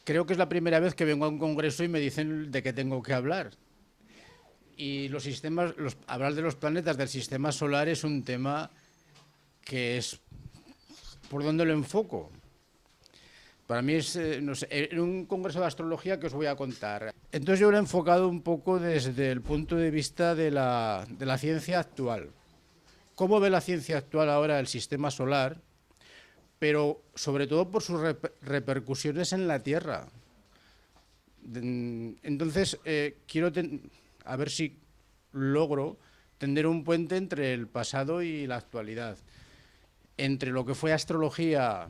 creo que es la primera vez que vengo a un congreso y me dicen de qué tengo que hablar. Y los sistemas, hablar de los planetas del sistema solar es un tema que es por dónde lo enfoco. Para mí es, no sé, en un congreso de astrología que os voy a contar. Entonces yo lo he enfocado un poco desde el punto de vista de la ciencia actual. ¿Cómo ve la ciencia actual ahora el sistema solar? Pero sobre todo por sus repercusiones en la Tierra. Entonces, a ver si logro tender un puente entre el pasado y la actualidad. Entre lo que fue astrología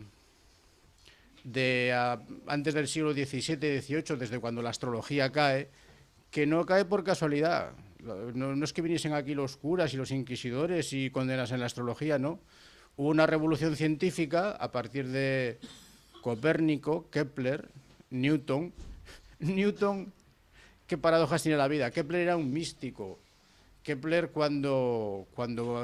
antes del siglo XVII-XVIII, desde cuando la astrología cae, que no cae por casualidad. No es que viniesen aquí los curas y los inquisidores y condenasen la astrología, no. Hubo una revolución científica a partir de Copérnico, Kepler, Newton. Newton, qué paradojas tiene la vida. Kepler era un místico. Kepler cuando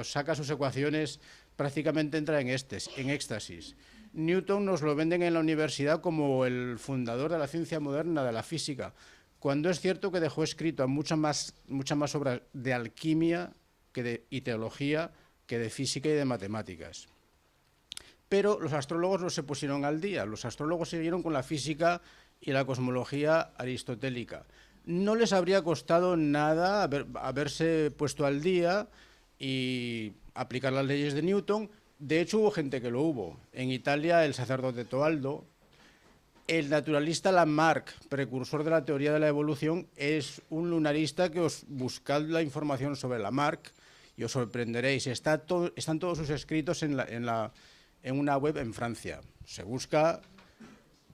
saca sus ecuaciones prácticamente entra en éxtasis. Newton nos lo venden en la universidad como el fundador de la ciencia moderna, de la física, cuando es cierto que dejó escrito muchas más obras de alquimia y teología que de física y de matemáticas. Pero los astrólogos no se pusieron al día, los astrólogos siguieron con la física y la cosmología aristotélica. No les habría costado nada haberse puesto al día y aplicar las leyes de Newton. De hecho, hubo gente que lo hubo. En Italia, el sacerdote Toaldo. El naturalista Lamarck, precursor de la teoría de la evolución, es un lunarista que os buscad la información sobre Lamarck y os sorprenderéis. Están todos sus escritos en una web en Francia. Se busca.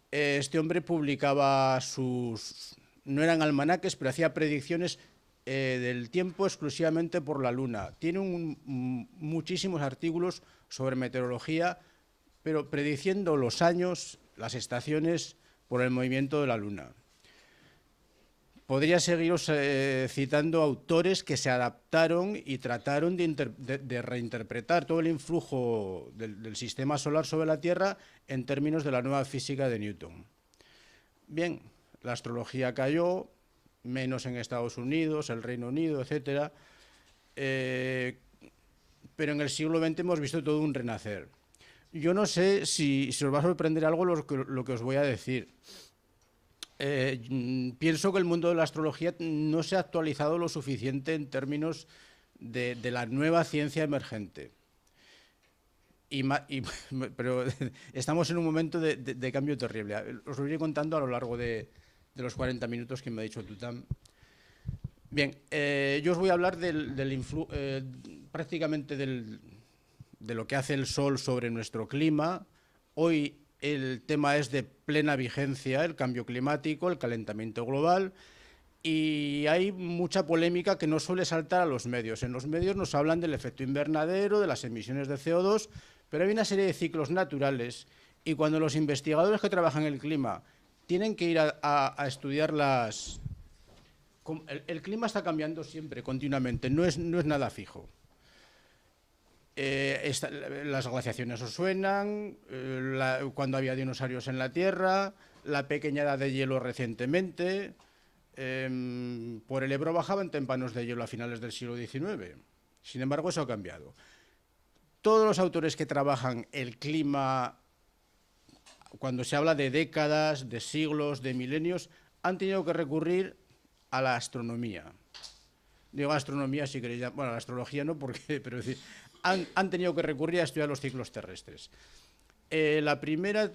Este hombre publicaba no eran almanaques, pero hacía predicciones del tiempo exclusivamente por la Luna. Tiene muchísimos artículos sobre meteorología, pero prediciendo los años, las estaciones, por el movimiento de la Luna. Podría seguiros citando autores que se adaptaron y trataron de reinterpretar todo el influjo del sistema solar sobre la Tierra en términos de la nueva física de Newton. Bien, la astrología cayó, menos en Estados Unidos, el Reino Unido, etc. Pero en el siglo XX hemos visto todo un renacer. Yo no sé si os va a sorprender algo lo que os voy a decir. Pienso que el mundo de la astrología no se ha actualizado lo suficiente en términos de la nueva ciencia emergente. Pero estamos en un momento de cambio terrible. Os lo iré contando a lo largo de los 40 minutos que me ha dicho Tutam. Bien, yo os voy a hablar prácticamente de lo que hace el Sol sobre nuestro clima. Hoy el tema es de plena vigencia, el cambio climático, el calentamiento global, y hay mucha polémica que no suele saltar a los medios. En los medios nos hablan del efecto invernadero, de las emisiones de CO2, pero hay una serie de ciclos naturales, y cuando los investigadores que trabajan en el clima tienen que ir a estudiar el clima está cambiando siempre, continuamente, no es nada fijo. Las glaciaciones os suenan, cuando había dinosaurios en la Tierra, la pequeña edad de hielo recientemente. Por el Ebro bajaban témpanos de hielo a finales del siglo XIX. Sin embargo, eso ha cambiado. Todos los autores que trabajan el clima, cuando se habla de décadas, de siglos, de milenios, han tenido que recurrir a la astronomía. Digo astronomía si queréis, bueno, la astrología no, pero decir, han tenido que recurrir a estudiar los ciclos terrestres. La primera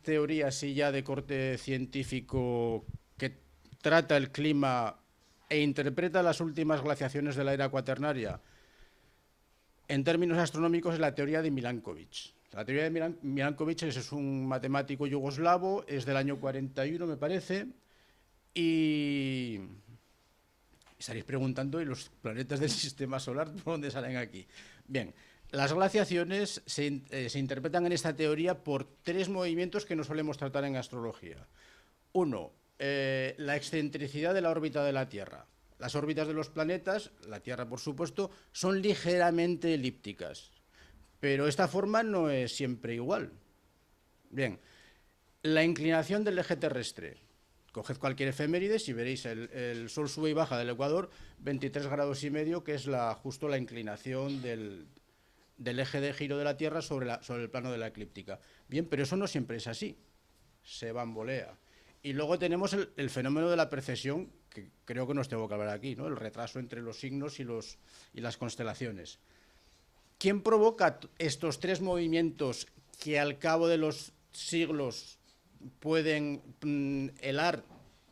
teoría, sí, ya de corte científico, que trata el clima e interpreta las últimas glaciaciones de la era cuaternaria en términos astronómicos, es la teoría de Milankovitch. La teoría de Milankovitch es un matemático yugoslavo, es del año 41, me parece, y estaréis preguntando, ¿y los planetas del sistema solar por dónde salen aquí? Bien, las glaciaciones se interpretan en esta teoría por tres movimientos que no solemos tratar en astrología. Uno, la excentricidad de la órbita de la Tierra. Las órbitas de los planetas, la Tierra por supuesto, son ligeramente elípticas, pero esta forma no es siempre igual. Bien, La inclinación del eje terrestre. Coged cualquier efemérides y veréis el Sol sube y baja del Ecuador 23 grados y medio, que es justo la inclinación del eje de giro de la Tierra sobre el plano de la eclíptica. Bien, pero eso no siempre es así, se bambolea. Y luego tenemos el fenómeno de la precesión, que creo que nos tengo que hablar aquí, ¿no? El retraso entre los signos y las constelaciones. ¿Quién provoca estos tres movimientos que al cabo de los siglos pueden helar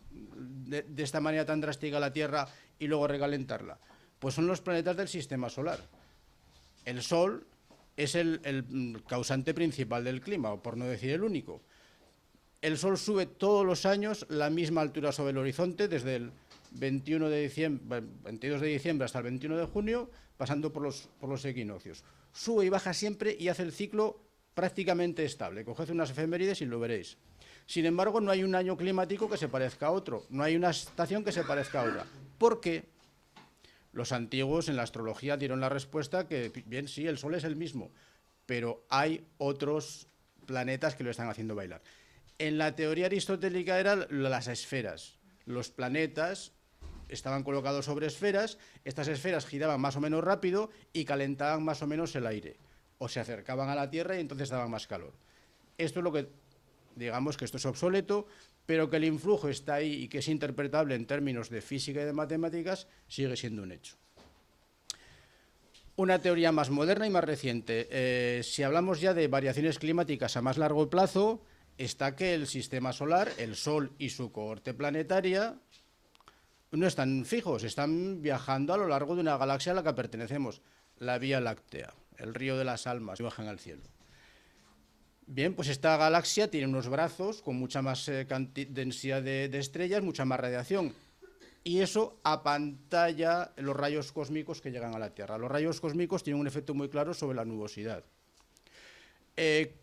de esta manera tan drástica la Tierra y luego recalentarla? Pues son los planetas del sistema solar. El Sol es el causante principal del clima, o por no decir el único. El Sol sube todos los años la misma altura sobre el horizonte, desde el 22 de diciembre hasta el 21 de junio, pasando por los equinoccios. Sube y baja siempre y hace el ciclo prácticamente estable. Coged unas efemérides y lo veréis. Sin embargo, no hay un año climático que se parezca a otro, no hay una estación que se parezca a otra. ¿Por qué? Los antiguos en la astrología dieron la respuesta que, bien, sí, el Sol es el mismo, pero hay otros planetas que lo están haciendo bailar. En la teoría aristotélica eran las esferas. Los planetas estaban colocados sobre esferas, estas esferas giraban más o menos rápido y calentaban más o menos el aire, o se acercaban a la Tierra y entonces daban más calor. Esto es lo que, digamos que esto es obsoleto, pero que el influjo está ahí y que es interpretable en términos de física y de matemáticas, sigue siendo un hecho. Una teoría más moderna y más reciente. Si hablamos ya de variaciones climáticas a más largo plazo, está que el sistema solar, el Sol y su cohorte planetaria, no están fijos, están viajando a lo largo de una galaxia a la que pertenecemos, la Vía Láctea, el río de las almas, que bajan al cielo. Bien, pues esta galaxia tiene unos brazos con mucha más densidad de estrellas, mucha más radiación, y eso apantalla los rayos cósmicos que llegan a la Tierra. Los rayos cósmicos tienen un efecto muy claro sobre la nubosidad.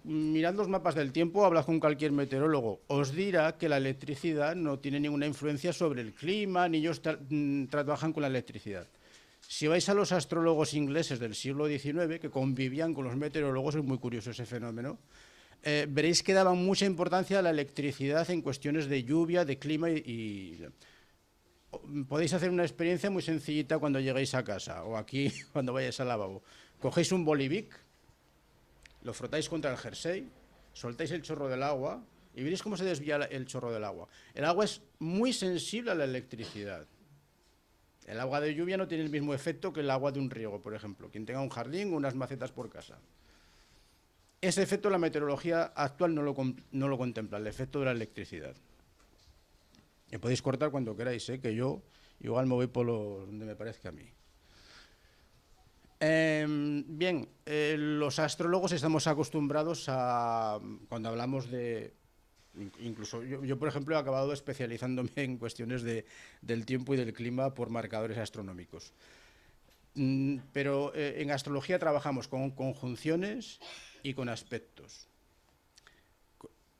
Mirad los mapas del tiempo, hablad con cualquier meteorólogo, os dirá que la electricidad no tiene ninguna influencia sobre el clima, ni ellos trabajan con la electricidad. Si vais a los astrólogos ingleses del siglo XIX, que convivían con los meteorólogos, es muy curioso ese fenómeno, veréis que daban mucha importancia a la electricidad en cuestiones de lluvia, de clima y podéis hacer una experiencia muy sencillita cuando lleguéis a casa o aquí cuando vayáis al lavabo. Cogéis un bolivic, lo frotáis contra el jersey, soltáis el chorro del agua y veréis cómo se desvía el chorro del agua. El agua es muy sensible a la electricidad. El agua de lluvia no tiene el mismo efecto que el agua de un riego, por ejemplo. Quien tenga un jardín o unas macetas por casa. Ese efecto la meteorología actual no lo contempla, el efecto de la electricidad. Me podéis cortar cuando queráis, que yo igual me voy por donde me parezca a mí. Bien, los astrólogos estamos acostumbrados a, cuando hablamos de, incluso yo por ejemplo he acabado especializándome en cuestiones del tiempo y del clima por marcadores astronómicos. Pero en astrología trabajamos con conjunciones y con aspectos.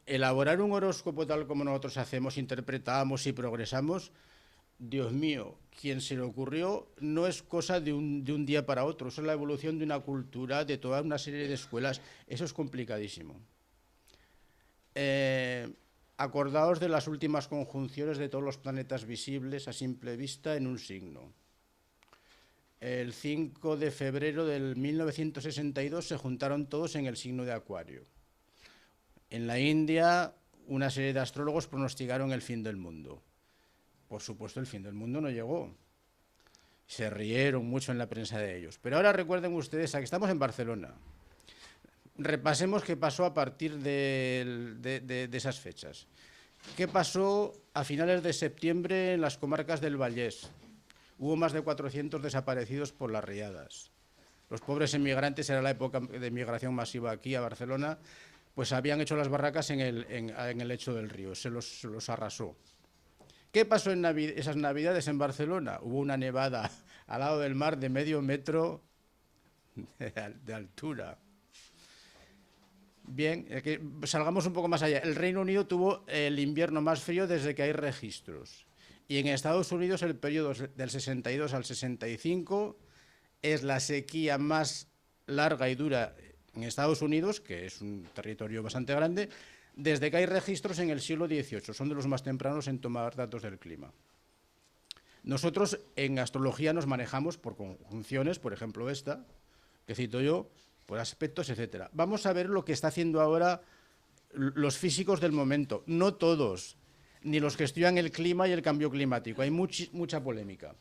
Elaborar un horóscopo tal como nosotros hacemos, interpretamos y progresamos, Dios mío, quien se le ocurrió no es cosa de un día para otro, eso es la evolución de una cultura, de toda una serie de escuelas, eso es complicadísimo. Acordaos de las últimas conjunciones de todos los planetas visibles a simple vista en un signo. El 5 de febrero del 1962 se juntaron todos en el signo de Acuario. En la India, una serie de astrólogos pronosticaron el fin del mundo. Por supuesto, el fin del mundo no llegó. Se rieron mucho en la prensa de ellos. Pero ahora recuerden ustedes, aquí estamos en Barcelona. Repasemos qué pasó a partir de esas fechas. ¿Qué pasó a finales de septiembre en las comarcas del Vallés? Hubo más de 400 desaparecidos por las riadas. Los pobres emigrantes, era la época de migración masiva aquí a Barcelona, pues habían hecho las barracas en el lecho del río, se los arrasó. ¿Qué pasó en esas navidades en Barcelona? Hubo una nevada al lado del mar de medio metro de altura. Bien, que salgamos un poco más allá. El Reino Unido tuvo el invierno más frío desde que hay registros. Y en Estados Unidos el periodo del 62 al 65 es la sequía más larga y dura en Estados Unidos, que es un territorio bastante grande, desde que hay registros en el siglo XVIII, son de los más tempranos en tomar datos del clima. Nosotros en astrología nos manejamos por conjunciones, por ejemplo esta, que cito yo, por aspectos, etc. Vamos a ver lo que está haciendo ahora los físicos del momento, no todos, ni los que estudian el clima y el cambio climático, hay mucha polémica.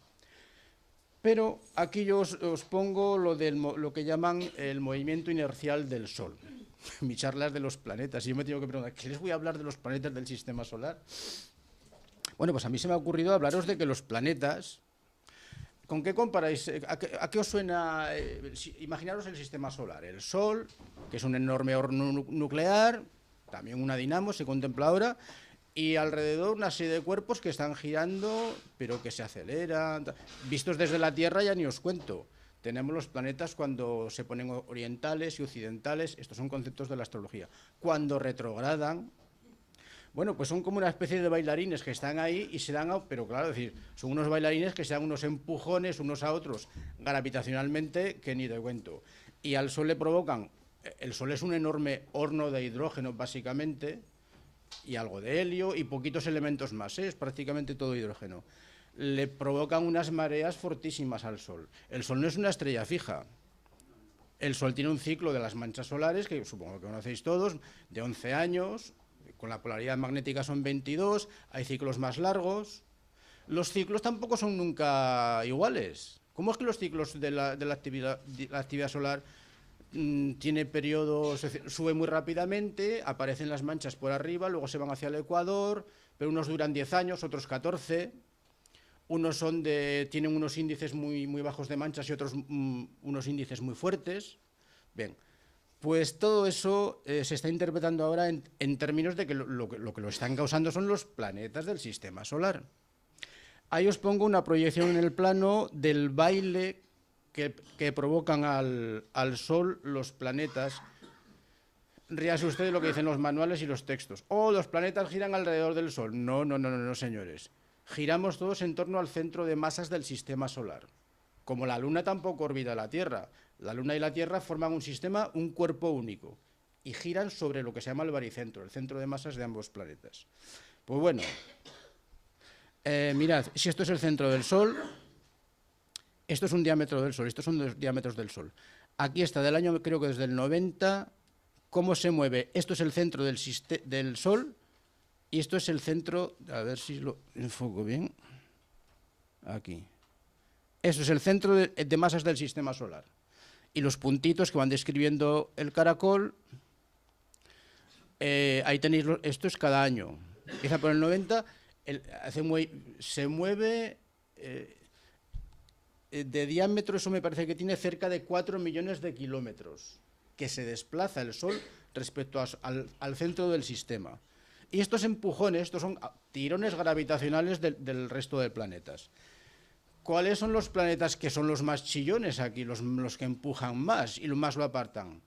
Pero aquí yo os pongo lo que llaman el movimiento inercial del Sol. Mi charla es de los planetas y yo me tengo que preguntar, ¿qué les voy a hablar de los planetas del sistema solar? Bueno, pues a mí se me ha ocurrido hablaros de que los planetas, ¿con qué comparáis? ¿A qué os suena? Imaginaros el sistema solar, el Sol, que es un enorme horno nuclear, también una dinamo, se contempla ahora, y alrededor una serie de cuerpos que están girando, pero que se aceleran. Vistos desde la Tierra ya ni os cuento. Tenemos los planetas cuando se ponen orientales y occidentales, estos son conceptos de la astrología. Cuando retrogradan, bueno, pues son como una especie de bailarines que están ahí y se dan, pero claro, es decir, son unos bailarines que se dan unos empujones unos a otros gravitacionalmente que ni te cuento. Y al Sol le provocan, el Sol es un enorme horno de hidrógeno básicamente, y algo de helio y poquitos elementos más, es prácticamente todo hidrógeno. Le provocan unas mareas fortísimas al Sol. El Sol no es una estrella fija. El Sol tiene un ciclo de las manchas solares, que supongo que conocéis todos, de 11 años, con la polaridad magnética son 22, hay ciclos más largos. Los ciclos tampoco son nunca iguales. ¿Cómo es que los ciclos de la actividad solar tiene periodos, sube muy rápidamente, aparecen las manchas por arriba, luego se van hacia el ecuador, pero unos duran 10 años, otros 14, unos tienen unos índices muy bajos de manchas y otros unos índices muy fuertes. Bien, pues todo eso se está interpretando ahora en términos de que lo que lo están causando son los planetas del sistema solar. Ahí os pongo una proyección en el plano del baile que provocan al Sol los planetas. Ríase usted de lo que dicen los manuales y los textos. Oh, los planetas giran alrededor del Sol. No, señores. Giramos todos en torno al centro de masas del sistema solar. Como la Luna tampoco orbita la Tierra. La Luna y la Tierra forman un sistema, un cuerpo único. Y giran sobre lo que se llama el baricentro, el centro de masas de ambos planetas. Pues bueno, mirad, si esto es el centro del Sol, esto es un diámetro del Sol, estos son los diámetros del Sol. Aquí está del año, creo que desde el 90, cómo se mueve. Esto es el centro del Sol y esto es el centro, a ver si lo enfoco bien, aquí. Eso es el centro de masas del sistema solar. Y los puntitos que van describiendo el caracol, ahí tenéis, esto es cada año. Empieza por el 90, se mueve de diámetro, eso me parece que tiene cerca de 4 millones de kilómetros, que se desplaza el Sol respecto al centro del sistema. Y estos empujones, estos son tirones gravitacionales del resto de planetas. ¿Cuáles son los planetas que son los más chillones aquí, los que empujan más y más lo apartan?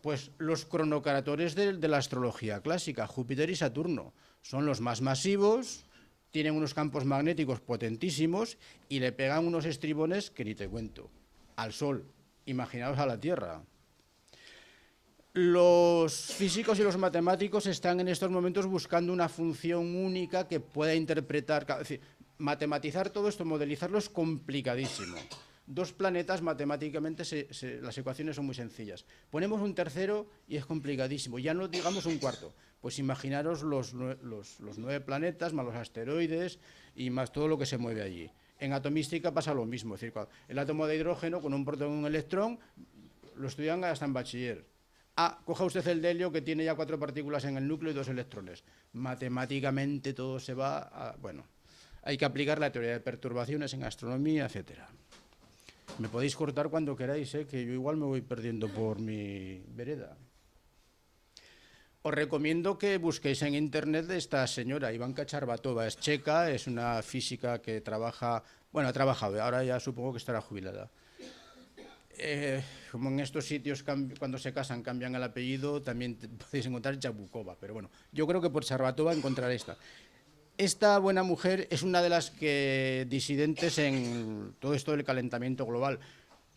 Pues los cronocaratores de la astrología clásica, Júpiter y Saturno, son los más masivos, tienen unos campos magnéticos potentísimos y le pegan unos estribones que ni te cuento. Al Sol, imaginaos a la Tierra. Los físicos y los matemáticos están en estos momentos buscando una función única que pueda interpretar, es decir, matematizar todo esto, modelizarlo es complicadísimo. Dos planetas matemáticamente las ecuaciones son muy sencillas. Ponemos un tercero y es complicadísimo, ya no digamos un cuarto. Pues imaginaros los 9 planetas, más los asteroides y más todo lo que se mueve allí. En atomística pasa lo mismo, es decir, el átomo de hidrógeno con un protón y un electrón lo estudian hasta en bachiller. Coja usted el de helio que tiene ya 4 partículas en el núcleo y 2 electrones. Matemáticamente todo se va a... Bueno, hay que aplicar la teoría de perturbaciones en astronomía, etcétera. Me podéis cortar cuando queráis, que yo igual me voy perdiendo por mi vereda. Os recomiendo que busquéis en internet de esta señora, Ivanka Charbatova, es checa, es una física que trabaja, bueno, ha trabajado, ahora ya supongo que estará jubilada. Como en estos sitios cuando se casan cambian el apellido, también podéis encontrar Jabukova, pero bueno, yo creo que por Charbatova encontraréis esta. Esta buena mujer es una de las que disidentes en todo esto del calentamiento global.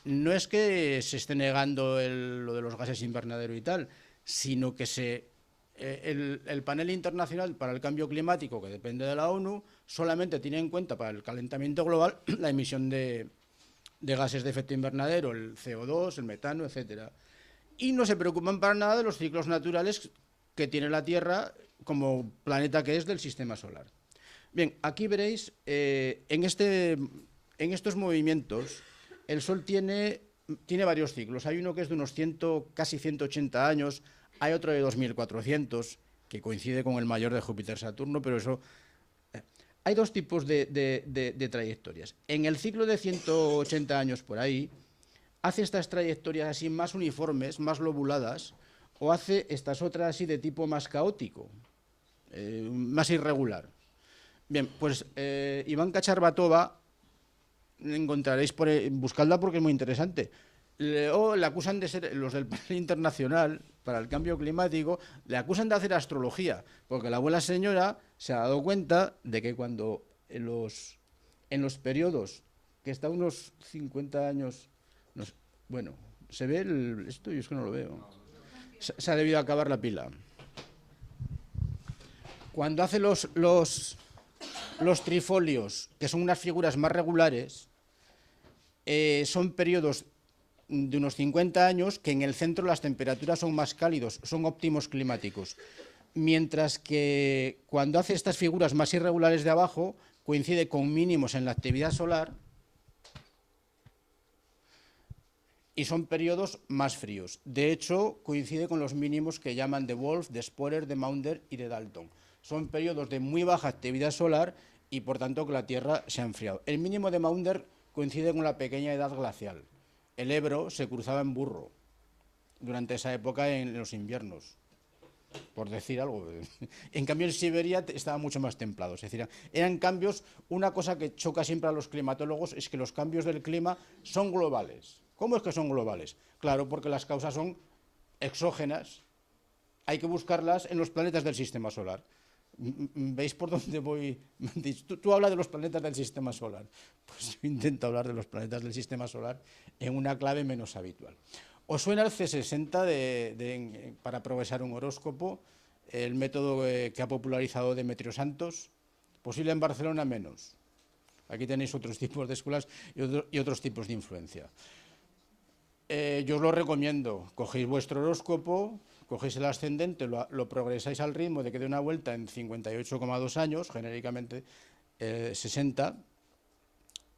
No es que se esté negando lo de los gases invernadero y tal, sino que se el panel internacional para el cambio climático, que depende de la ONU, solamente tiene en cuenta para el calentamiento global la emisión de gases de efecto invernadero, el CO2, el metano, etcétera. Y no se preocupan para nada de los ciclos naturales que tiene la Tierra como planeta que es del sistema solar. Bien, aquí veréis, en estos movimientos, el Sol tiene varios ciclos. Hay uno que es de unos casi 180 años, hay otro de 2400, que coincide con el mayor de Júpiter-Saturno, pero eso... Hay dos tipos de trayectorias. En el ciclo de 180 años por ahí, hace estas trayectorias así más uniformes, más lobuladas, o hace estas otras así de tipo más caótico, más irregular. Bien, pues Ivanka Charbatova, encontraréis, buscadla porque es muy interesante. Le acusan de ser, los del panel internacional para el cambio climático, le acusan de hacer astrología, porque la abuela señora se ha dado cuenta de que cuando en los periodos, que está unos 50 años, bueno, se ve esto, yo es que no lo veo, se ha debido acabar la pila. Cuando hace los trifolios, que son unas figuras más regulares, son periodos de unos 50 años que en el centro las temperaturas son más cálidos, son óptimos climáticos. Mientras que cuando hace estas figuras más irregulares de abajo, coincide con mínimos en la actividad solar y son periodos más fríos. De hecho, coincide con los mínimos que llaman de Wolf, de Sporer, de Maunder y de Dalton. Son periodos de muy baja actividad solar y, por tanto, que la Tierra se ha enfriado. El mínimo de Maunder coincide con la pequeña edad glacial. El Ebro se cruzaba en burro durante esa época en los inviernos, por decir algo. En cambio, en Siberia estaba mucho más templado. Es decir, eran cambios. Una cosa que choca siempre a los climatólogos es que los cambios del clima son globales. ¿Cómo es que son globales? Claro, porque las causas son exógenas. Hay que buscarlas en los planetas del sistema solar. ¿Veis por dónde voy? Tú hablas de los planetas del sistema solar. Pues yo intento hablar de los planetas del sistema solar en una clave menos habitual. ¿Os suena el C60 para progresar un horóscopo? El método que ha popularizado Demetrio Santos. Posible en Barcelona menos. Aquí tenéis otros tipos de escuelas y otros tipos de influencia. Yo os lo recomiendo. Cogéis vuestro horóscopo, cogéis el ascendente, lo progresáis al ritmo de que dé una vuelta en 58,2 años, genéricamente 60,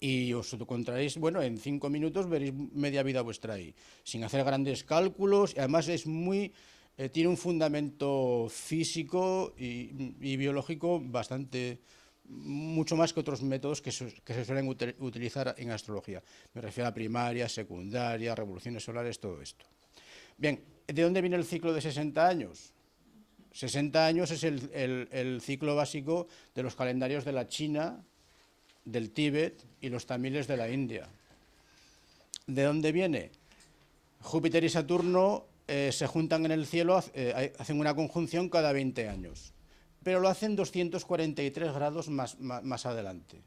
y os encontraréis, bueno, en 5 minutos veréis media vida vuestra ahí, sin hacer grandes cálculos, y además es tiene un fundamento físico y biológico mucho más que otros métodos que se suelen utilizar en astrología. Me refiero a primaria, secundaria, revoluciones solares, todo esto. Bien, ¿de dónde viene el ciclo de 60 años? 60 años es el ciclo básico de los calendarios de la China, del Tíbet y los tamiles de la India. ¿De dónde viene? Júpiter y Saturno se juntan en el cielo, hacen una conjunción cada 20 años, pero lo hacen 243 grados más adelante.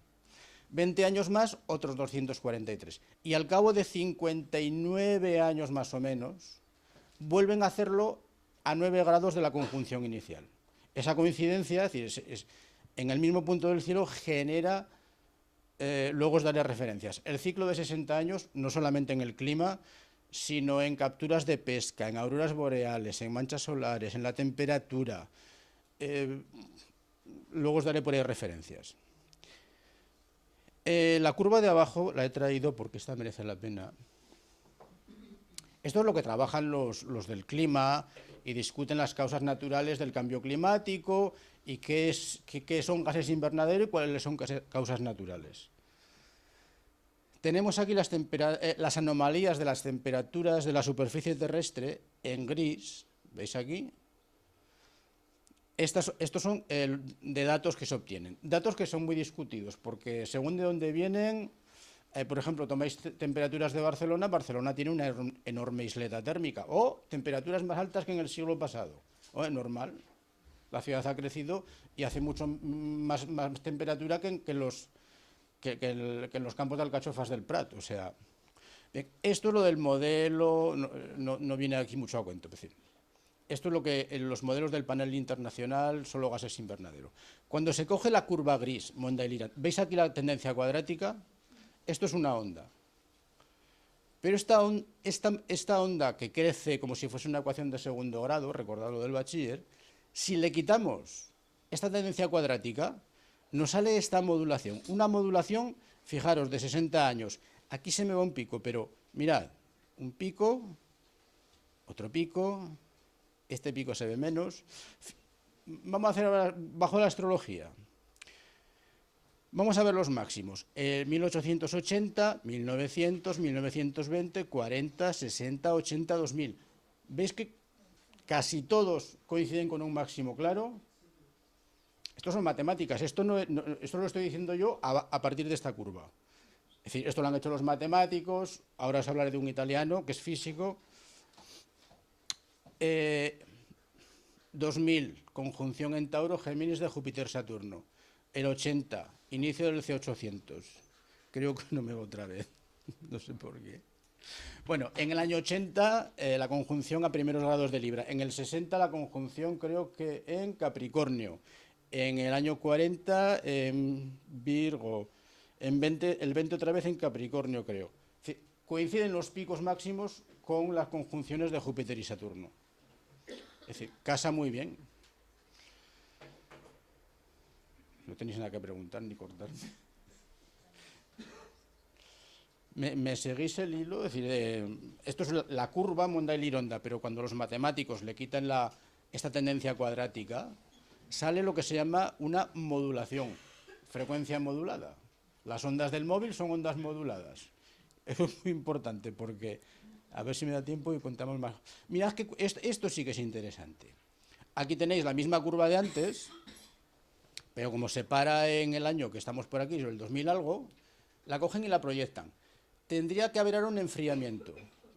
20 años más, otros 243. Y al cabo de 59 años más o menos, vuelven a hacerlo a 9 grados de la conjunción inicial. Esa coincidencia, es decir, en el mismo punto del cielo, genera, luego os daré referencias, el ciclo de 60 años, no solamente en el clima, sino en capturas de pesca, en auroras boreales, en manchas solares, en la temperatura. Luego os daré por ahí referencias. La curva de abajo la he traído porque esta merece la pena. Esto es lo que trabajan los del clima y discuten las causas naturales del cambio climático y qué son gases invernadero y cuáles son causas naturales. Tenemos aquí las anomalías de las temperaturas de la superficie terrestre en gris, ¿veis aquí? Estos son de datos que se obtienen. Datos que son muy discutidos, porque según de dónde vienen, por ejemplo, tomáis temperaturas de Barcelona, Barcelona tiene una enorme isleta térmica, o temperaturas más altas que en el siglo pasado. Es normal, la ciudad ha crecido y hace mucho más temperatura que en los campos de alcachofas del Prat. O sea, esto es lo del modelo, no viene aquí mucho a cuento. Es decir, Esto es lo que en los modelos del panel internacional son los gases invernadero. Cuando se coge la curva gris, Mondail-Irán, ¿veis aquí la tendencia cuadrática? Esto es una onda. Pero esta onda que crece como si fuese una ecuación de segundo grado, recordad lo del bachiller, si le quitamos esta tendencia cuadrática, nos sale esta modulación. Una modulación, fijaros, de 60 años. Aquí se me va un pico, pero mirad, un pico, otro pico, este pico se ve menos. Vamos a hacer ahora bajo la astrología. Vamos a ver los máximos. 1880, 1900, 1920, 40, 60, 80, 2000. ¿Veis que casi todos coinciden con un máximo claro? Esto son matemáticas. Esto lo estoy diciendo yo a partir de esta curva. Es decir, esto lo han hecho los matemáticos. Ahora os hablaré de un italiano que es físico. 2000, conjunción en Tauro, Géminis de Júpiter-Saturno. El 80, inicio del C800. Creo que no me va otra vez. No sé por qué. Bueno, en el año 80, la conjunción a primeros grados de Libra. En el 60, la conjunción creo que en Capricornio. En el año 40, en Virgo. En el 20 otra vez en Capricornio, creo. Coinciden los picos máximos con las conjunciones de Júpiter y Saturno. Es decir, casa muy bien. No tenéis nada que preguntar ni cortarme. ¿Me seguís el hilo? Es decir, esto es la curva Mondail-Irán, pero cuando los matemáticos le quitan esta tendencia cuadrática, sale lo que se llama una modulación, frecuencia modulada. Las ondas del móvil son ondas moduladas. Eso es muy importante porque, a ver si me da tiempo y contamos más. Mirad que esto sí que es interesante. Aquí tenéis la misma curva de antes, pero como se para en el año que estamos por aquí, sobre el 2000 algo, la cogen y la proyectan. Tendría que haber ahora un enfriamiento.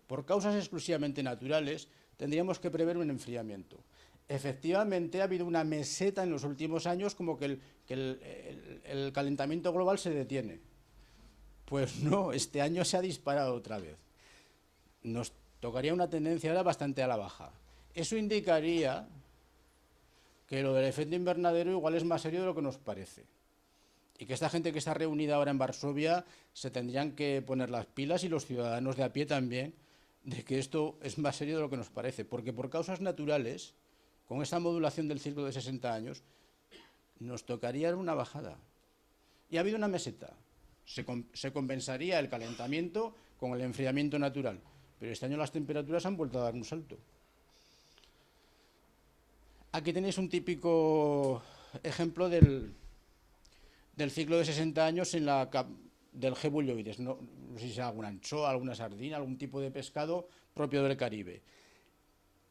Por causas exclusivamente naturales, tendríamos que prever un enfriamiento. Efectivamente, ha habido una meseta en los últimos años, como que el calentamiento global se detiene. Pues no, este año se ha disparado otra vez. Nos tocaría una tendencia ahora bastante a la baja. Eso indicaría que lo del efecto invernadero igual es más serio de lo que nos parece. Y que esta gente que está reunida ahora en Varsovia se tendrían que poner las pilas, y los ciudadanos de a pie también, de que esto es más serio de lo que nos parece. Porque por causas naturales, con esta modulación del ciclo de 60 años, nos tocaría una bajada. Y ha habido una meseta. Se compensaría el calentamiento con el enfriamiento natural. Pero este año las temperaturas han vuelto a dar un salto. Aquí tenéis un típico ejemplo del ciclo de 60 años del G. bulloides. No sé si sea alguna anchoa, alguna sardina, algún tipo de pescado propio del Caribe,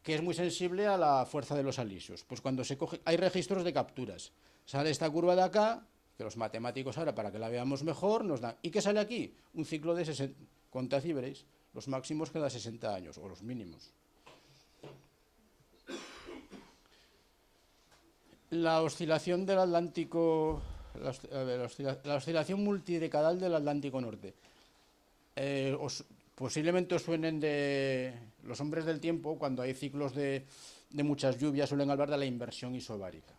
que es muy sensible a la fuerza de los alisos. Pues cuando se coge, hay registros de capturas. Sale esta curva de acá, que los matemáticos ahora, para que la veamos mejor, nos dan. ¿Y qué sale aquí? Un ciclo de 60, contad y veréis, los máximos cada 60 años, o los mínimos. La oscilación del Atlántico, la oscilación multidecadal del Atlántico Norte. Posiblemente os suenen de los hombres del tiempo, cuando hay ciclos de muchas lluvias, suelen hablar de la inversión isobárica.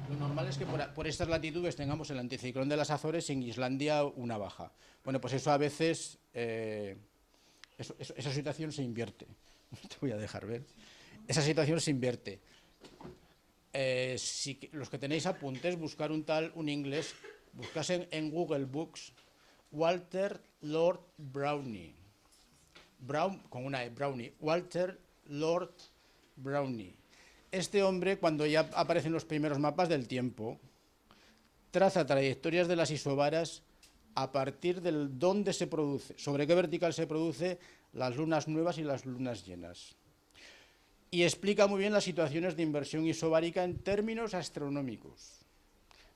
Lo normal es que por estas latitudes tengamos el anticiclón de las Azores y en Islandia una baja. Bueno, pues eso a veces, esa situación se invierte. Te voy a dejar ver. Esa situación se invierte. Los que tenéis apuntes, buscar un inglés, buscas en Google Books, Walter Lord Brownie. Con una E, Brownie. Walter Lord Brownie. Este hombre, cuando ya aparecen los primeros mapas del tiempo, traza trayectorias de las isobaras a partir del dónde se produce, sobre qué vertical se produce las lunas nuevas y las lunas llenas. Y explica muy bien las situaciones de inversión isobárica en términos astronómicos.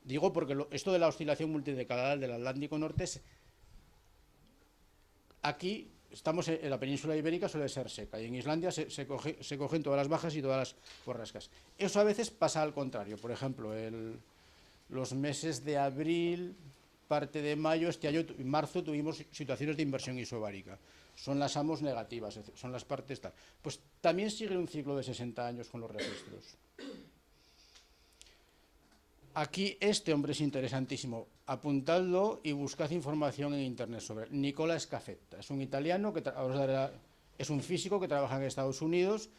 Digo porque esto de la oscilación multidecadal del Atlántico Norte, aquí estamos en la península ibérica, suele ser seca, y en Islandia se cogen todas las bajas y todas las borrascas. Eso a veces pasa al contrario. Por ejemplo, los meses de abril, parte de mayo, este año, en marzo, tuvimos situaciones de inversión isobárica. son las AMOS negativas, es decir, son las partes tal. Pues también sigue un ciclo de 60 años con los registros. Aquí este hombre es interesantísimo. Apuntadlo y buscad información en internet sobre él. Nicola Scafetta. Es un italiano, es un físico que trabaja en Estados Unidos,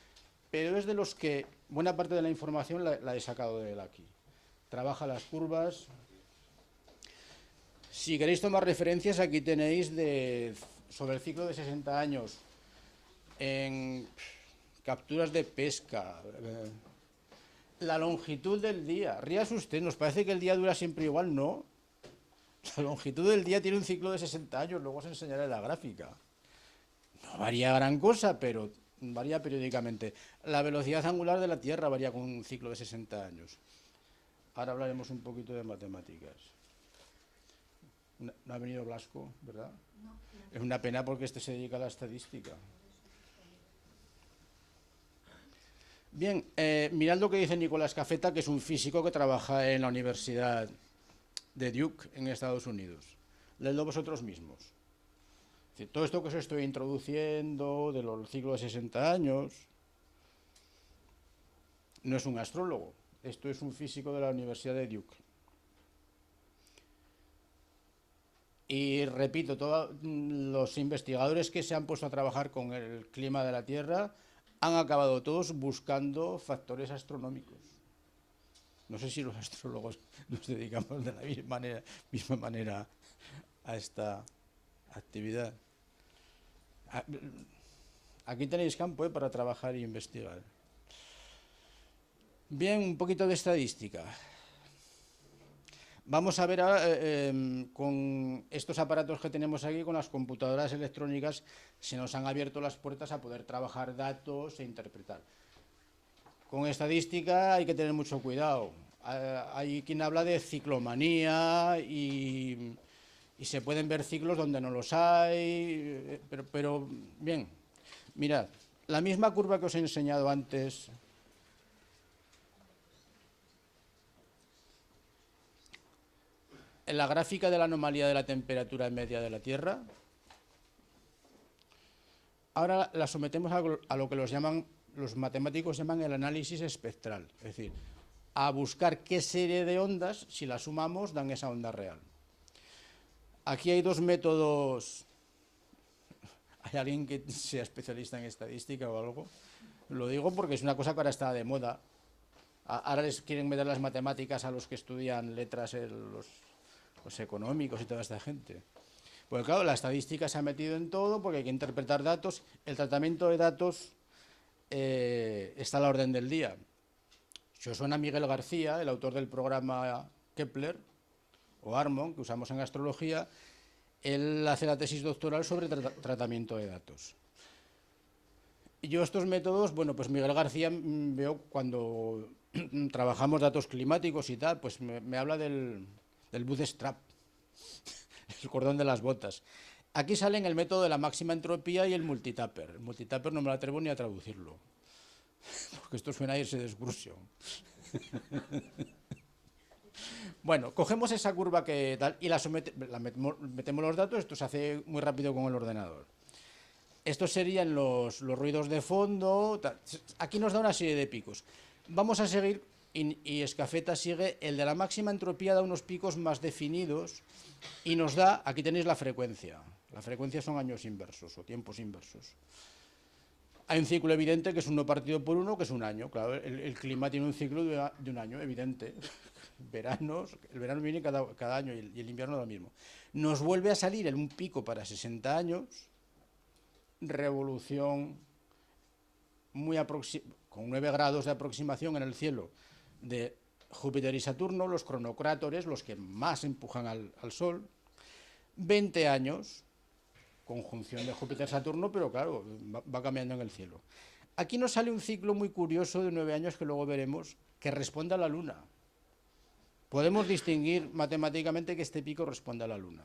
pero es de los que buena parte de la información la he sacado de él aquí. Trabaja las curvas. Si queréis tomar referencias, aquí tenéis sobre el ciclo de 60 años en capturas de pesca, la longitud del día. Ríase usted, ¿nos parece que el día dura siempre igual? No. La longitud del día tiene un ciclo de 60 años, luego os enseñaré la gráfica. No varía gran cosa, pero varía periódicamente. La velocidad angular de la Tierra varía con un ciclo de 60 años. Ahora hablaremos un poquito de matemáticas. No ha venido Blasco, ¿verdad? No. Es una pena porque este se dedica a la estadística. Bien, mirad lo que dice Nicola Scafetta, que es un físico que trabaja en la Universidad de Duke, en Estados Unidos. Leedlo vosotros mismos. Es decir, todo esto que os estoy introduciendo de los ciclos de 60 años no es un astrólogo, esto es un físico de la Universidad de Duke. Y repito, todos los investigadores que se han puesto a trabajar con el clima de la Tierra han acabado todos buscando factores astronómicos. No sé si los astrólogos nos dedicamos de la misma manera a esta actividad. Aquí tenéis campo para trabajar e investigar. Bien, un poquito de estadística. Vamos a ver ahora, con estos aparatos que tenemos aquí, con las computadoras electrónicas, se nos han abierto las puertas a poder trabajar datos e interpretar. Con estadística hay que tener mucho cuidado. Hay quien habla de ciclomanía y se pueden ver ciclos donde no los hay, pero bien, mirad, la misma curva que os he enseñado antes. En la gráfica de la anomalía de la temperatura media de la Tierra, ahora la sometemos a lo que los matemáticos llaman el análisis espectral, es decir, a buscar qué serie de ondas, si las sumamos, dan esa onda real. Aquí hay dos métodos. ¿Hay alguien que sea especialista en estadística o algo? Lo digo porque es una cosa que ahora está de moda. Ahora les quieren meter las matemáticas a los que estudian letras, los económicos y toda esta gente. Pues claro, la estadística se ha metido en todo porque hay que interpretar datos. El tratamiento de datos está a la orden del día. Si os suena Miguel García, el autor del programa Kepler o Harmon, que usamos en astrología, él hace la tesis doctoral sobre tratamiento de datos. Yo estos métodos, bueno, pues Miguel García veo cuando trabajamos datos climáticos y tal, pues me habla del bootstrap, el cordón de las botas. Aquí salen el método de la máxima entropía y el multitapper. El multitapper no me lo atrevo ni a traducirlo, porque esto suena a irse de excursión. Bueno, cogemos esa curva que tal y metemos los datos, esto se hace muy rápido con el ordenador. Estos serían los ruidos de fondo, tal. Aquí nos da una serie de picos. Vamos a seguir, y Scafetta sigue, el de la máxima entropía da unos picos más definidos y nos da, aquí tenéis la frecuencia. La frecuencia son años inversos o tiempos inversos. Hay un ciclo evidente que es 1 partido por 1, que es un año. Claro, el clima tiene un ciclo de un año, evidente. El verano viene cada año y el invierno lo mismo. Nos vuelve a salir en un pico para 60 años, revolución con 9 grados de aproximación en el cielo de Júpiter y Saturno, los cronocrátores, los que más empujan al Sol, 20 años, conjunción de Júpiter-Saturno, pero claro, va cambiando en el cielo. Aquí nos sale un ciclo muy curioso de 9 años que luego veremos, que responde a la Luna. Podemos distinguir matemáticamente que este pico responde a la Luna.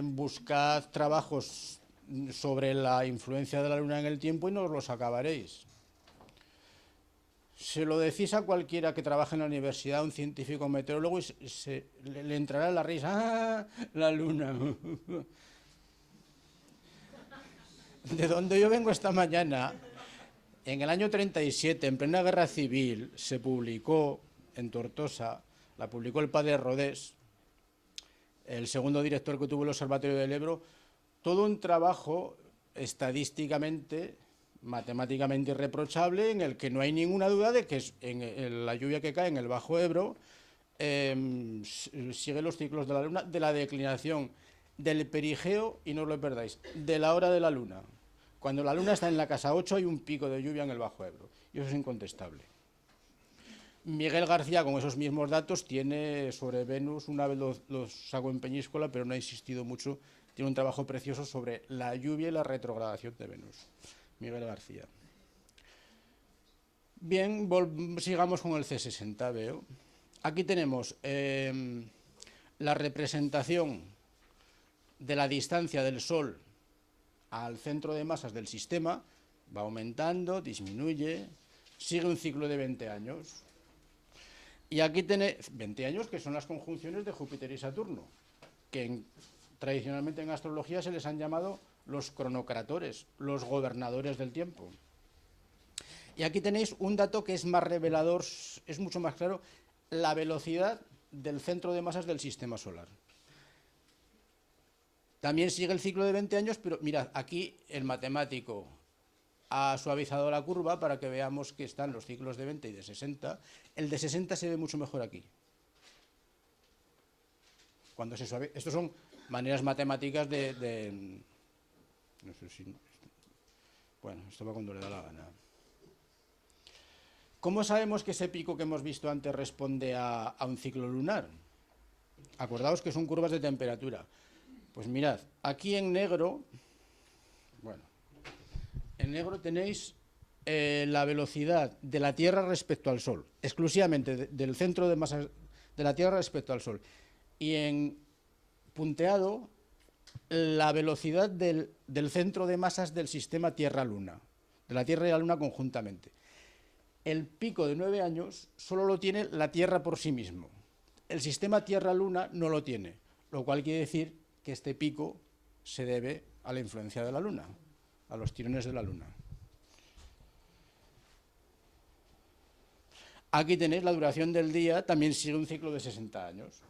Buscad trabajos sobre la influencia de la Luna en el tiempo y no os los acabaréis. Se lo decís a cualquiera que trabaje en la universidad, un científico meteorólogo, y le entrará la risa. ¡Ah! La luna. De donde yo vengo esta mañana, en el año 37, en plena guerra civil, se publicó en Tortosa, la publicó el padre Rodés, el segundo director que tuvo el Observatorio del Ebro, todo un trabajo estadísticamente, matemáticamente irreprochable, en el que no hay ninguna duda de que la lluvia que cae en el Bajo Ebro sigue los ciclos de la Luna, de la declinación, del perigeo, y no os lo perdáis, de la hora de la Luna. Cuando la Luna está en la casa 8 hay un pico de lluvia en el Bajo Ebro, y eso es incontestable. Miguel García, con esos mismos datos, tiene sobre Venus, una vez los sacó en Peñíscola, pero no ha insistido mucho, tiene un trabajo precioso sobre la lluvia y la retrogradación de Venus. Miguel García. Bien, sigamos con el C60, veo. Aquí tenemos la representación de la distancia del Sol al centro de masas del sistema, va aumentando, disminuye, sigue un ciclo de 20 años. Y aquí tenéis 20 años, que son las conjunciones de Júpiter y Saturno, que tradicionalmente en astrología se les han llamado los cronocratores, los gobernadores del tiempo. Y aquí tenéis un dato que es más revelador, es mucho más claro, la velocidad del centro de masas del sistema solar. También sigue el ciclo de 20 años, pero mirad, aquí el matemático ha suavizado la curva para que veamos que están los ciclos de 20 y de 60. El de 60 se ve mucho mejor aquí. Cuando se suaviza. Estos son maneras matemáticas no sé si... Bueno, esto va cuando le da la gana. ¿Cómo sabemos que ese pico que hemos visto antes responde a un ciclo lunar? Acordaos que son curvas de temperatura. Pues mirad, aquí en negro, bueno, en negro tenéis la velocidad de la Tierra respecto al Sol, exclusivamente del centro de masa de la Tierra respecto al Sol. Y en punteado, la velocidad del centro de masas del sistema Tierra-Luna, de la Tierra y la Luna conjuntamente. El pico de 9 años solo lo tiene la Tierra por sí mismo. El sistema Tierra-Luna no lo tiene, lo cual quiere decir que este pico se debe a la influencia de la Luna, a los tirones de la Luna. Aquí tenéis la duración del día, también sigue un ciclo de 60 años.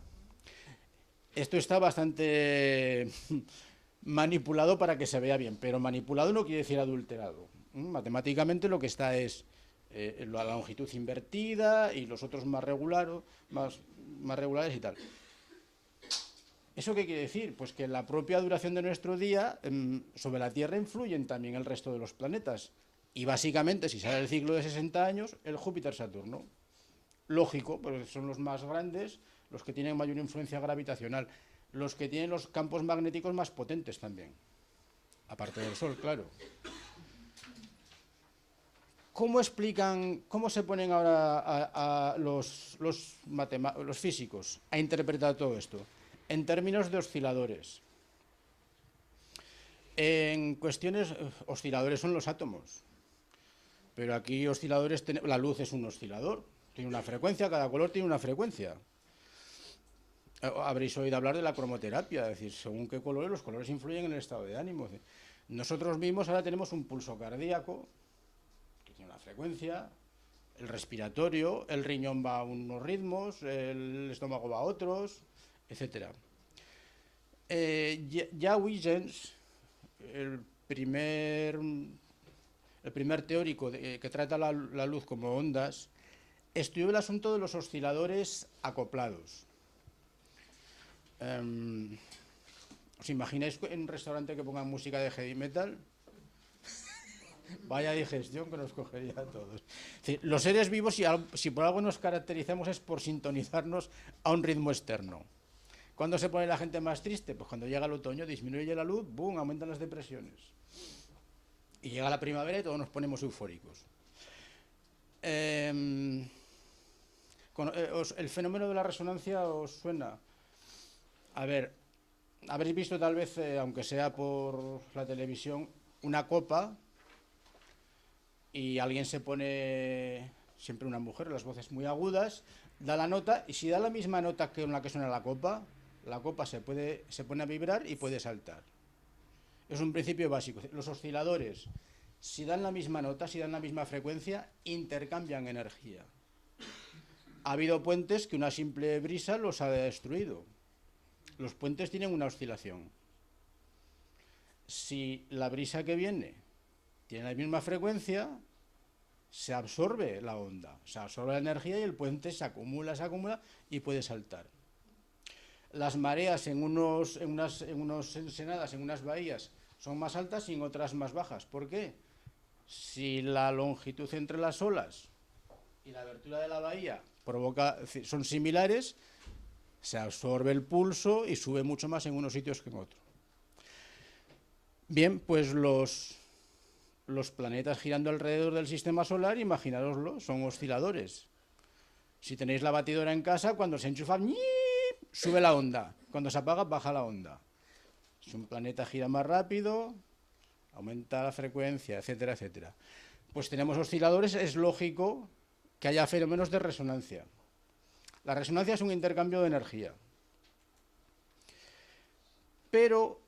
Esto está bastante manipulado para que se vea bien, pero manipulado no quiere decir adulterado. Matemáticamente lo que está es la longitud invertida y los otros más regulares y tal. ¿Eso qué quiere decir? Pues que la propia duración de nuestro día sobre la Tierra influyen también el resto de los planetas. Y básicamente, si sale el ciclo de 60 años, el Júpiter-Saturno. Lógico, porque son los más grandes, los que tienen mayor influencia gravitacional, los que tienen los campos magnéticos más potentes también. Aparte del Sol, claro. ¿Cómo explican, cómo se ponen ahora los físicos a interpretar todo esto? En términos de osciladores. En cuestiones, osciladores son los átomos. Pero aquí osciladores, la luz es un oscilador, tiene una frecuencia, cada color tiene una frecuencia. Habréis oído hablar de la cromoterapia, es decir, según qué colores, los colores influyen en el estado de ánimo. Nosotros mismos ahora tenemos un pulso cardíaco, que tiene una frecuencia, el respiratorio, el riñón va a unos ritmos, el estómago va a otros, etc. Ya Huygens, el primer teórico que trata la luz como ondas, estudió el asunto de los osciladores acoplados. ¿Os imagináis en un restaurante que pongan música de heavy metal? Vaya digestión que nos cogería a todos. Es decir, los seres vivos, si por algo nos caracterizamos, es por sintonizarnos a un ritmo externo. ¿Cuándo se pone la gente más triste? Pues cuando llega el otoño, disminuye la luz, ¡boom!, aumentan las depresiones. Y llega la primavera y todos nos ponemos eufóricos. ¿El fenómeno de la resonancia os suena? A ver, habréis visto tal vez, aunque sea por la televisión, una copa y alguien se pone siempre una mujer, las voces muy agudas, da la nota, y si da la misma nota que con la que suena la copa se pone a vibrar y puede saltar. Es un principio básico. Los osciladores, si dan la misma nota, si dan la misma frecuencia, intercambian energía. Ha habido puentes que una simple brisa los ha destruido. Los puentes tienen una oscilación. Si la brisa que viene tiene la misma frecuencia, se absorbe la onda, se absorbe la energía y el puente se acumula y puede saltar. Las mareas en unas ensenadas, en unas bahías, son más altas y en otras más bajas. ¿Por qué? Si la longitud entre las olas y la abertura de la bahía son similares, se absorbe el pulso y sube mucho más en unos sitios que en otros. Bien, pues los planetas girando alrededor del sistema solar, imaginároslo, son osciladores. Si tenéis la batidora en casa, cuando se enchufa, sube la onda. Cuando se apaga, baja la onda. Si un planeta gira más rápido, aumenta la frecuencia, etcétera, etcétera. Pues tenemos osciladores, es lógico que haya fenómenos de resonancia. La resonancia es un intercambio de energía. Pero,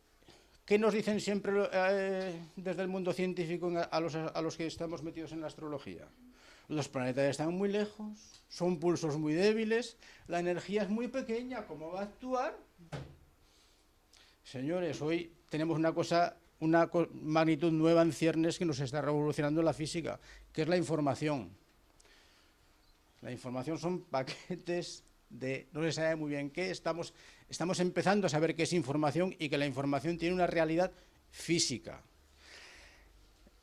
¿qué nos dicen siempre desde el mundo científico a los que estamos metidos en la astrología? Los planetas están muy lejos, son pulsos muy débiles, la energía es muy pequeña, ¿cómo va a actuar? Señores, hoy tenemos una magnitud nueva en ciernes que nos está revolucionando la física, que es la información. La información son paquetes no se sabe muy bien qué, estamos empezando a saber qué es información y que la información tiene una realidad física.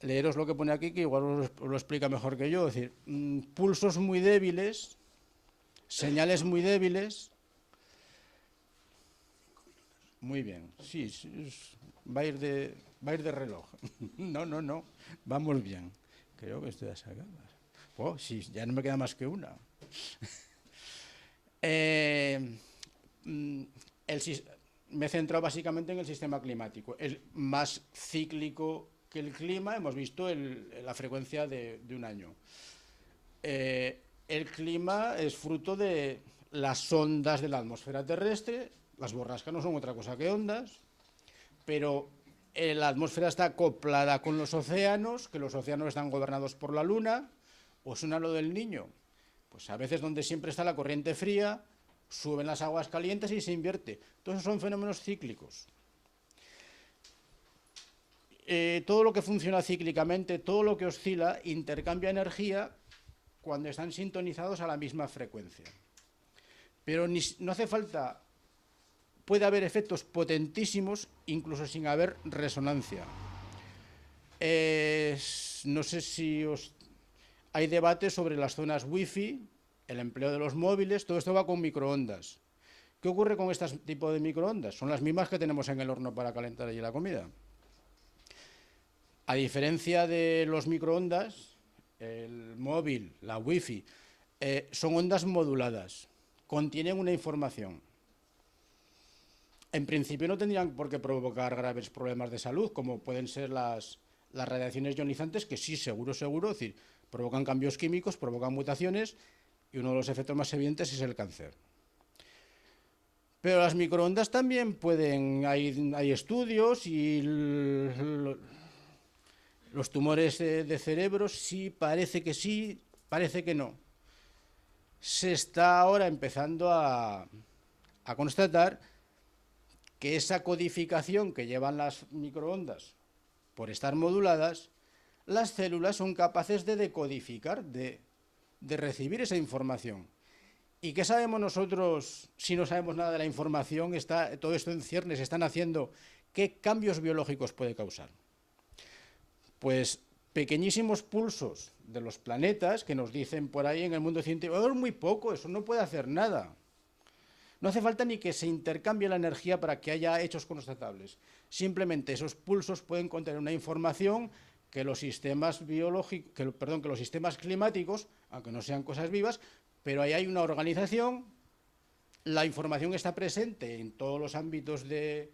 Leeros lo que pone aquí, que igual os lo explica mejor que yo, es decir, pulsos muy débiles, señales muy débiles. Muy bien, sí, va a ir de reloj. No, vamos bien. Creo que estoy a sacar. Oh, sí, ya no me queda más que una. Me he centrado básicamente en el sistema climático. El más cíclico que el clima, hemos visto la frecuencia de un año. El clima es fruto de las ondas de la atmósfera terrestre. Las borrascas no son otra cosa que ondas, pero la atmósfera está acoplada con los océanos, que los océanos están gobernados por la luna. ¿Os suena lo del Niño? Pues a veces donde siempre está la corriente fría, suben las aguas calientes y se invierte. Todos esos son fenómenos cíclicos. Todo lo que funciona cíclicamente, todo lo que oscila, intercambia energía cuando están sintonizados a la misma frecuencia. Pero no hace falta, puede haber efectos potentísimos incluso sin haber resonancia. No sé si hay debate sobre las zonas wifi, el empleo de los móviles, todo esto va con microondas. ¿Qué ocurre con este tipo de microondas? Son las mismas que tenemos en el horno para calentar allí la comida. A diferencia de los microondas, el móvil, la wifi, son ondas moduladas, contienen una información. En principio no tendrían por qué provocar graves problemas de salud, como pueden ser las radiaciones ionizantes, que sí, seguro, es decir, provocan cambios químicos, provocan mutaciones, y uno de los efectos más evidentes es el cáncer. Pero las microondas también hay estudios y los tumores de cerebro sí, parece que no. Se está ahora empezando a constatar que esa codificación que llevan las microondas, por estar moduladas, las células son capaces de decodificar, de recibir esa información. ¿Y qué sabemos nosotros si no sabemos nada de la información? Todo esto en ciernes están haciendo. ¿Qué cambios biológicos puede causar? Pues pequeñísimos pulsos de los planetas que nos dicen por ahí en el mundo científico, es muy poco, eso no puede hacer nada. No hace falta ni que se intercambie la energía para que haya hechos constatables. Simplemente esos pulsos pueden contener una información que los sistemas que los sistemas climáticos, aunque no sean cosas vivas, pero ahí hay una organización, la información está presente en todos los ámbitos de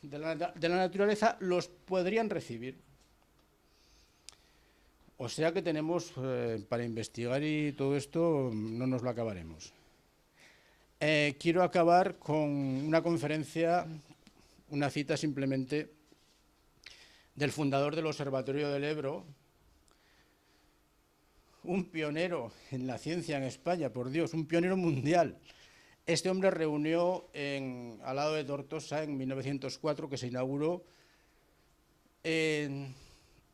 la naturaleza, los podrían recibir. O sea que tenemos, para investigar y todo esto, no nos lo acabaremos. Quiero acabar con una conferencia, una cita simplemente del fundador del Observatorio del Ebro, un pionero en la ciencia en España, por Dios, un pionero mundial. Este hombre reunió al lado de Tortosa en 1904, que se inauguró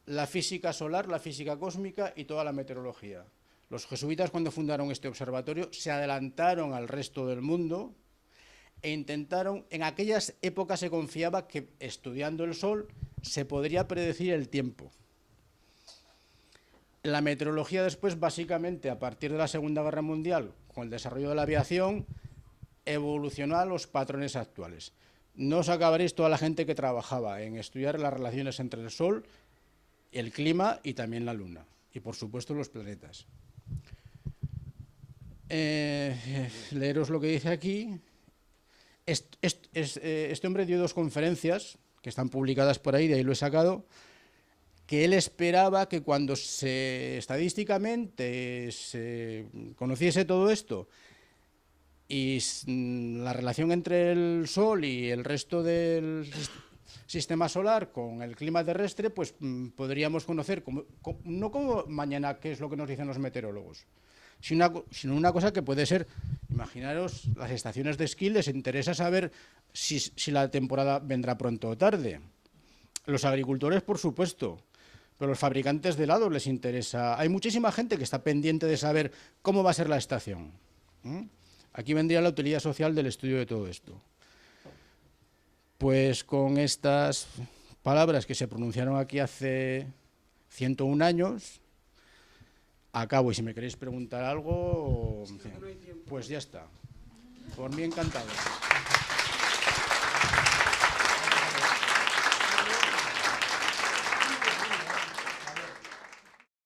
la física solar, la física cósmica y toda la meteorología. Los jesuitas, cuando fundaron este observatorio, se adelantaron al resto del mundo e intentaron, en aquellas épocas se confiaba que estudiando el Sol se podría predecir el tiempo. La meteorología después, básicamente, a partir de la Segunda Guerra Mundial, con el desarrollo de la aviación, evolucionó a los patrones actuales. No os acabaréis toda la gente que trabajaba en estudiar las relaciones entre el Sol, el clima y también la Luna. Y, por supuesto, los planetas. Leeros lo que dice aquí. Este hombre dio 2 conferencias, que están publicadas por ahí, de ahí lo he sacado, que él esperaba que cuando estadísticamente se conociese todo esto y la relación entre el Sol y el resto del sistema solar con el clima terrestre, pues podríamos conocer, no como mañana, qué es lo que nos dicen los meteorólogos, sino una cosa que puede ser, imaginaros, las estaciones de esquí, les interesa saber si la temporada vendrá pronto o tarde. Los agricultores, por supuesto, pero los fabricantes de helados les interesa. Hay muchísima gente que está pendiente de saber cómo va a ser la estación. Aquí vendría la utilidad social del estudio de todo esto. Pues con estas palabras que se pronunciaron aquí hace 101 años, acabo. Y si me queréis preguntar algo, pues ya está. Por mí encantado.